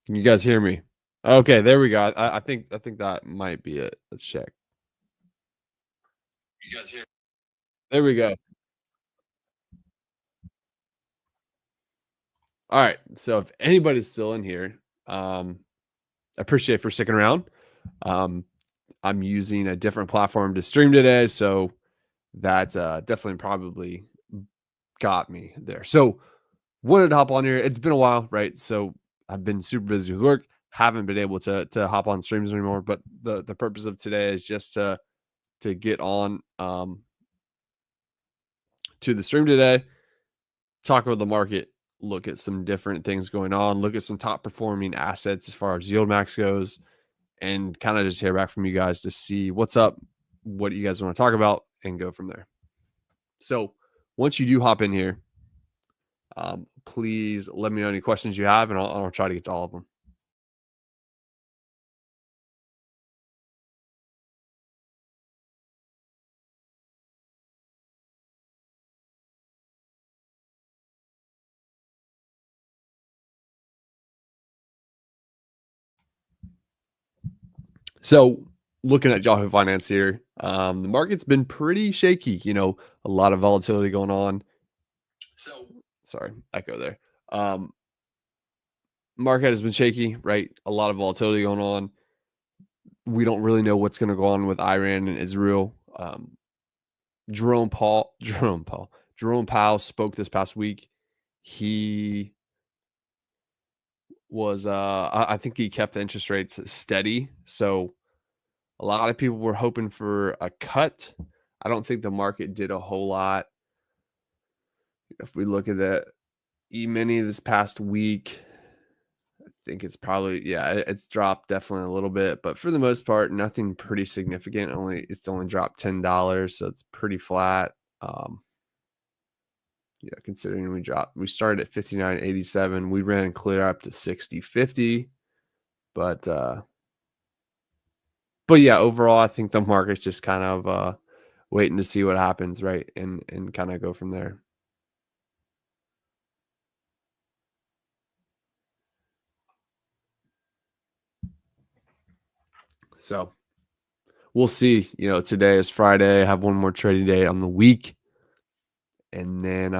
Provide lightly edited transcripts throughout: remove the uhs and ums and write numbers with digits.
Can you guys hear me? Okay, there we go. I think that might be it. Let's check. You guys hear? There we go. All right. So if anybody's still in here, I appreciate for sticking around. Um, I'm using a different platform to stream today, so that definitely probably got me there. So wanted to hop on here. It's been a while, right? So I've been super busy with work. Haven't been able to hop on streams anymore. But the purpose of today is just to get on to the stream today, talk about the market, look at some different things going on, look at some top performing assets as far as yield max goes, and kind of just hear back from you guys to see what's up, what you guys want to talk about, and go from there. So once you do hop in here, please let me know any questions you have, and I'll try to get to all of them. So looking at Yahoo Finance here, the market's been pretty shaky. A lot of volatility going on. So sorry, echo there. Market has been shaky, right? A lot of volatility going on. We don't really know what's going to go on with Iran and Israel. Jerome Powell spoke this past week. He was, I think he kept the interest rates steady. So a lot of people were hoping for a cut. I don't think the market did a whole lot. If we look at the E-mini this past week, I think it's probably, yeah, it's dropped definitely a little bit, but for the most part, nothing pretty significant. It's only dropped $10, so it's pretty flat. Yeah, considering we started at 59.87, we ran clear up to 60.50, but yeah, overall, I think the market's just kind of waiting to see what happens, right, and kind of go from there. So we'll see. Today is Friday. I have one more trading day on the week, and then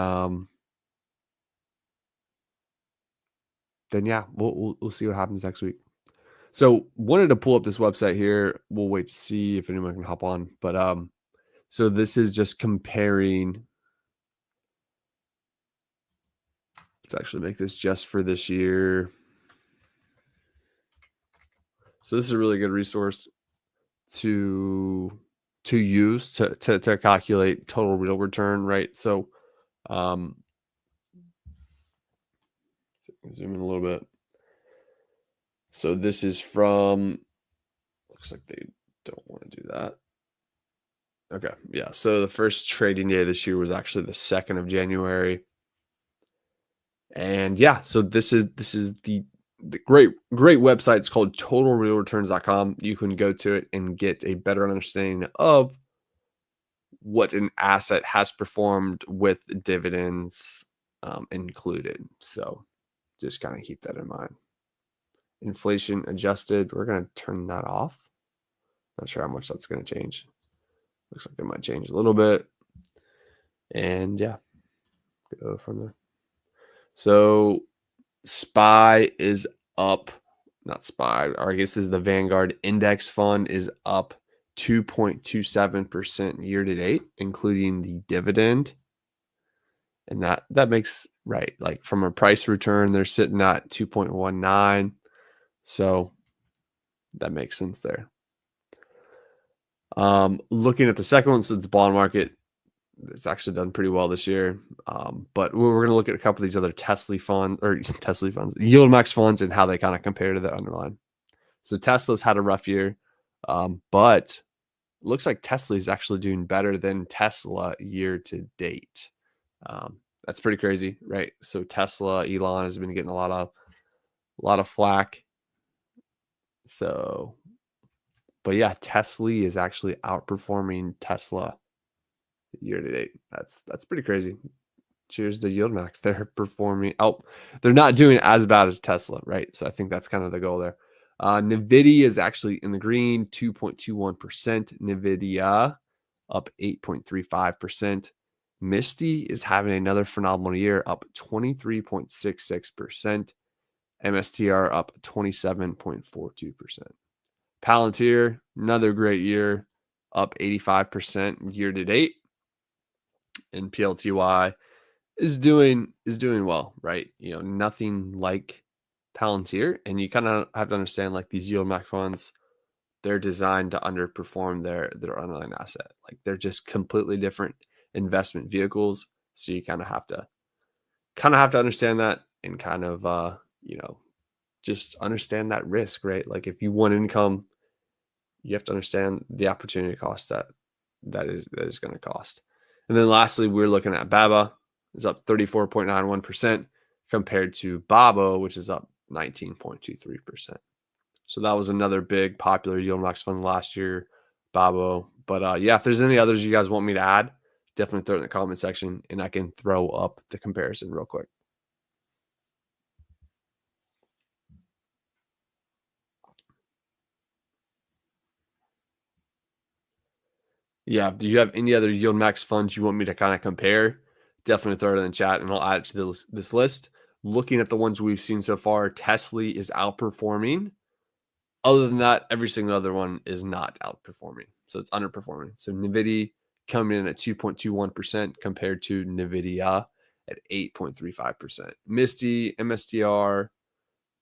yeah, we'll see what happens next week. So wanted to pull up this website here. We'll wait to see if anyone can hop on. But so this is just comparing. Let's actually make this just for this year. So this is a really good resource to use to calculate total real return, right? So zoom in a little bit. So this is from, looks like they don't want to do that. Okay, yeah. So the first trading day this year was actually the 2nd of January. And yeah, so this is the great website. It's called totalrealreturns.com. You can go to it and get a better understanding of what an asset has performed with dividends included. So just kind of keep that in mind. Inflation adjusted, we're going to turn that off. Not sure how much that's going to change. Looks like it might change a little bit. And yeah, go from there. So SPY is up, not SPY, or I guess this is the Vanguard Index Fund is up 2.27% year to date, including the dividend. And that makes right. Like from a price return, they're sitting at 2.19. So that makes sense there. Looking at the second one, so the bond market, it's actually done pretty well this year. But we're going to look at a couple of these other Tesla funds, yield max funds, and how they kind of compare to the underlying. So Tesla's had a rough year, but looks like Tesla is actually doing better than Tesla year to date. That's pretty crazy, right? So Tesla, Elon has been getting a lot of flack. So, but yeah, Tesla is actually outperforming Tesla year to date. That's pretty crazy. cheers to yield max. They're performing. Oh, they're not doing as bad as Tesla, right? So I think that's kind of the goal there. Nvidia is actually in the green, 2.21%. Nvidia up 8.35%. Misty is having another phenomenal year, up 23.66%. MSTR up 27.42%. Palantir, another great year, up 85% year to date. And PLTY is doing well, right? Nothing like Palantir, and you kind of have to understand like these yield max funds, they're designed to underperform their underlying asset. Like they're just completely different investment vehicles. So you kind of have to understand that and kind of just understand that risk, right? Like if you want income, you have to understand the opportunity cost that is going to cost. And then lastly, we're looking at BABA is up 34.91% compared to BABO, which is up 19.23%. So that was another big popular yield max fund last year, BABO. But yeah, if there's any others you guys want me to add, definitely throw it in the comment section and I can throw up the comparison real quick. Yeah. Do you have any other yield max funds you want me to kind of compare? Definitely throw it in the chat and I'll add it to this list. Looking at the ones we've seen so far, Tesla is outperforming. Other than that, every single other one is not outperforming. So it's underperforming. So NVIDIA coming in at 2.21% compared to NVIDIA at 8.35%. Misty, MSTR,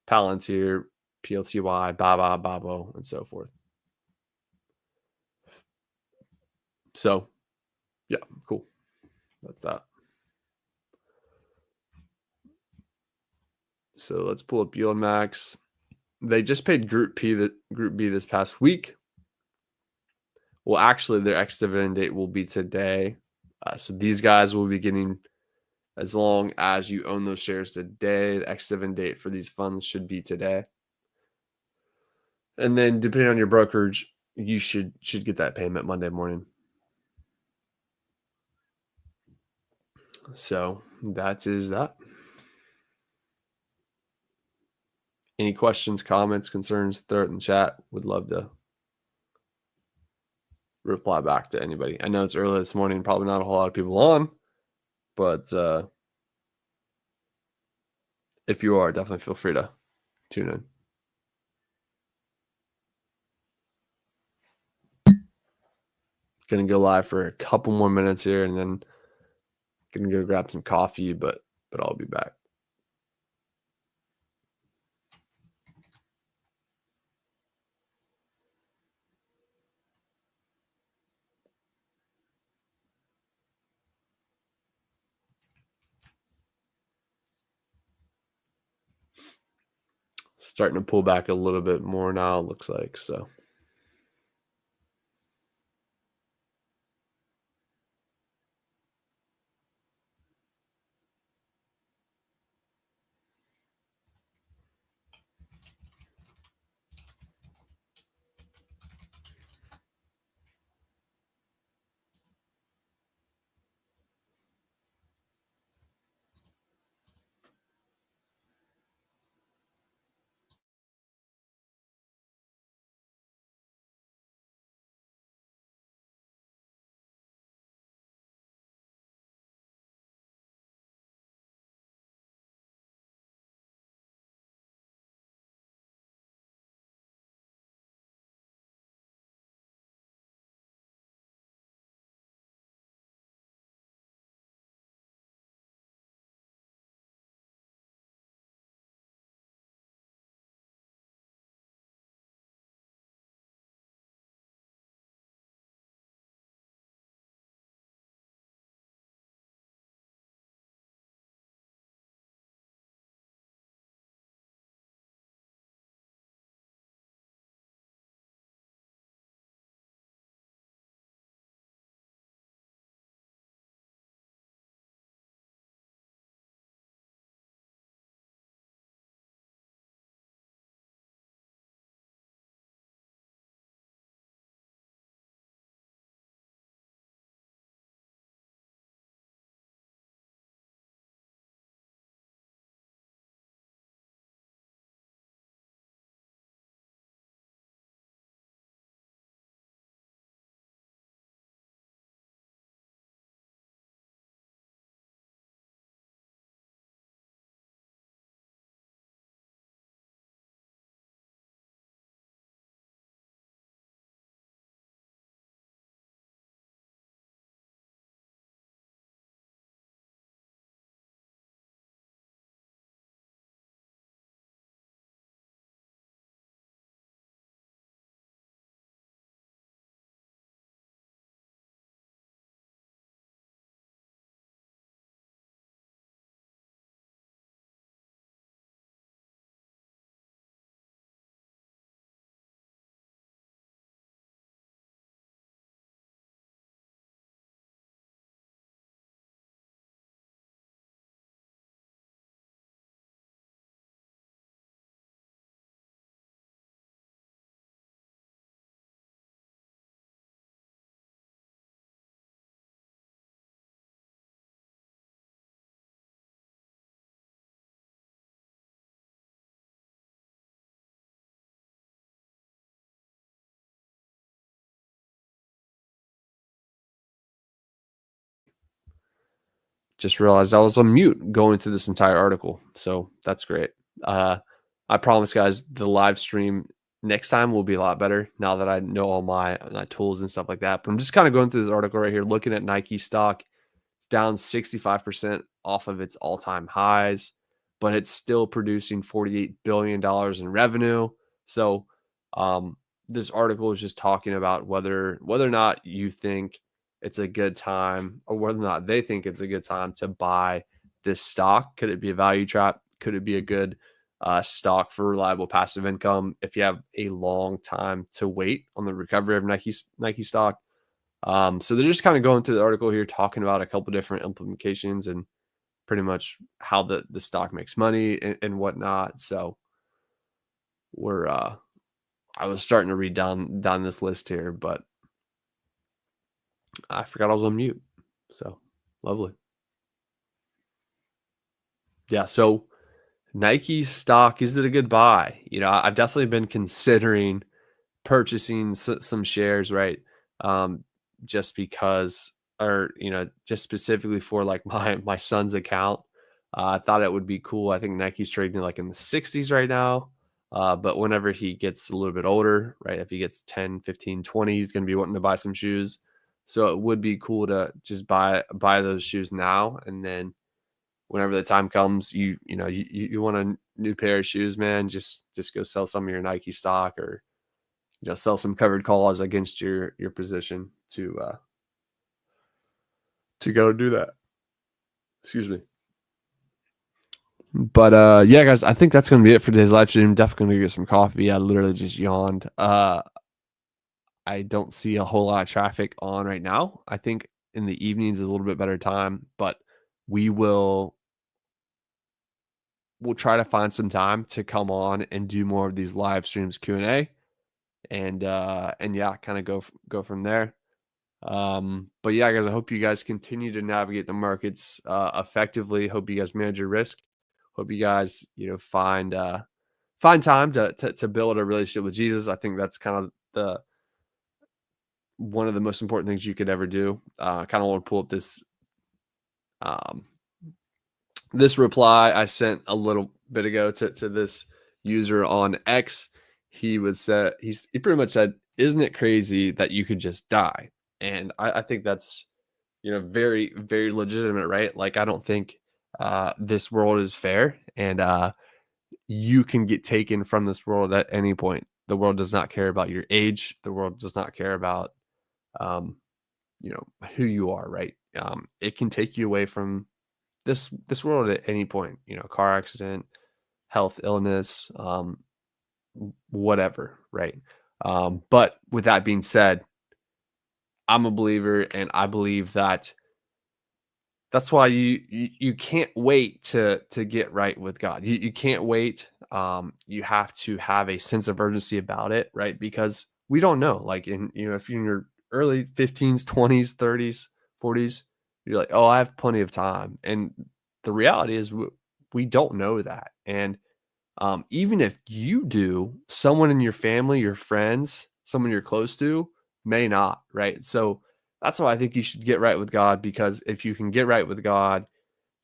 Palantir, PLTY, Baba, Babo, and so forth. So, yeah, cool. That's that. So let's pull up Yield Max. They just paid Group B this past week. Well, actually, their ex-dividend date will be today. So these guys will be getting, as long as you own those shares today, the ex-dividend date for these funds should be today. And then depending on your brokerage, you should get that payment Monday morning. So that is that. Any questions, comments, concerns, throw it in chat. Would love to reply back to anybody. I know it's early this morning, probably not a whole lot of people on, but if you are, definitely feel free to tune in. Gonna go live for a couple more minutes here and then gonna go grab some coffee, but I'll be back. Starting to pull back a little bit more now, it looks like. So Just realized I was on mute going through this entire article. So that's great. Uh, I promise, guys, the live stream next time will be a lot better now that I know all my tools and stuff like that. But I'm just kind of going through this article right here, looking at Nike stock. It's down 65% off of its all-time highs, but it's still producing $48 billion in revenue. So um, this article is just talking about whether or not you think it's a good time, or whether or not they think it's a good time to buy this stock. Could it be a value trap? Could it be a good stock for reliable passive income if you have a long time to wait on the recovery of Nike stock? So they're just kind of going through the article here, talking about a couple different implications and pretty much how the stock makes money and whatnot. So we're I was starting to read down this list here, but I forgot I was on mute. So lovely. Yeah. So Nike stock, is it a good buy? I've definitely been considering purchasing some shares, right? Um, just because, or just specifically for like my son's account. I thought it would be cool. I think Nike's trading like in the 60s right now. But whenever he gets a little bit older, right? If he gets 10, 15, 20, he's going to be wanting to buy some shoes. So it would be cool to just buy those shoes now, and then whenever the time comes, you want a new pair of shoes, man, just go sell some of your Nike stock, or sell some covered calls against your position to go do that. Excuse me. But yeah, guys, I think that's gonna be it for today's live stream. Definitely gonna get some coffee. I literally just yawned. I don't see a whole lot of traffic on right now. I think in the evenings is a little bit better time, but we will we'll try to find some time to come on and do more of these live streams, Q&A, and yeah, kind of go from there. But yeah, guys, I hope you guys continue to navigate the markets effectively. Hope you guys manage your risk. Hope you guys, find time to build a relationship with Jesus. I think that's kind of the one of the most important things you could ever do. Kind of want to pull up um, this reply I sent a little bit ago to this user on X. He pretty much said, "Isn't it crazy that you could just die?" And I think that's very, very legitimate, right? Like, I don't think this world is fair, and you can get taken from this world at any point. The world does not care about your age. The world does not care about um, who you are, right? It can take you away from this world at any point. Car accident, health, illness, whatever, right? But with that being said, I'm a believer, and I believe that's why you can't wait to get right with God. You can't wait. You have to have a sense of urgency about it, right? Because we don't know. Like, if you're in your early 15s, 20s, 30s, 40s, you're like, oh, I have plenty of time. And the reality is we don't know that. And even if you do, someone in your family, your friends, someone you're close to may not, right? So that's why I think you should get right with God, because if you can get right with God,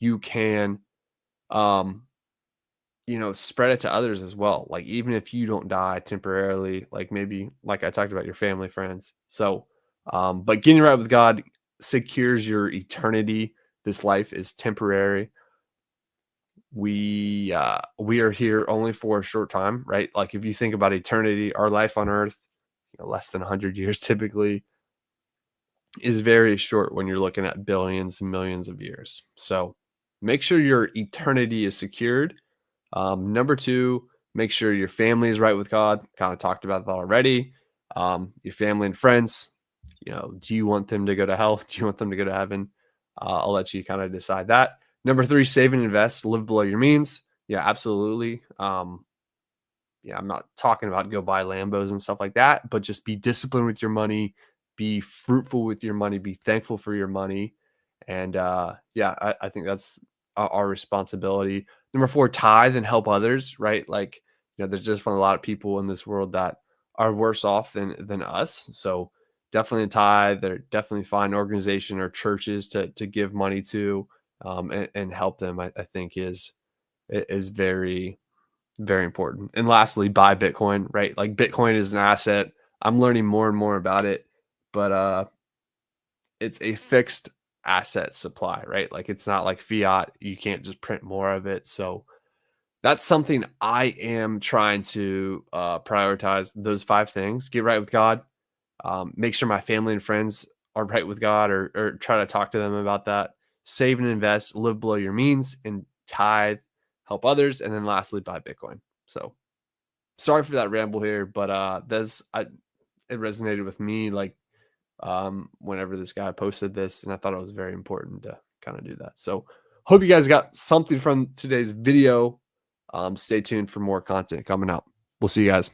you can, um, spread it to others as well. Like, even if you don't die temporarily, like maybe, like I talked about, your family, friends. So, but getting right with God secures your eternity. This life is temporary. We are here only for a short time, right? Like, if you think about eternity, our life on earth, less than 100 years typically, is very short when you're looking at billions and millions of years. So make sure your eternity is secured. Number two, make sure your family is right with God. Kind of talked about that already. Your family and friends, do you want them to go to hell? Do you want them to go to heaven? I'll let you kind of decide that. Number three, save and invest, live below your means. Yeah, absolutely. Yeah, I'm not talking about go buy Lambos and stuff like that, but just be disciplined with your money, be fruitful with your money, be thankful for your money. And yeah, I think that's our responsibility. Number four, tithe and help others, right? Like, there's just a lot of people in this world that are worse off than us. So definitely tithe. They're definitely find organization or churches to give money to. and help them, I think is very, very important. And lastly, buy Bitcoin, right? Like Bitcoin is an asset. I'm learning more and more about it, but it's a fixed asset supply, right? Like it's not like fiat. You can't just print more of it. So that's something I am trying to prioritize, those 5 things: get right with God, make sure my family and friends are right with God, or try to talk to them about that. Save and invest, live below your means, and tithe, help others, and then lastly, buy Bitcoin. So sorry for that ramble here, but it resonated with me, like whenever this guy posted this, and I thought it was very important to kind of do that. So hope you guys got something from today's video. Stay tuned for more content coming out. We'll see you guys.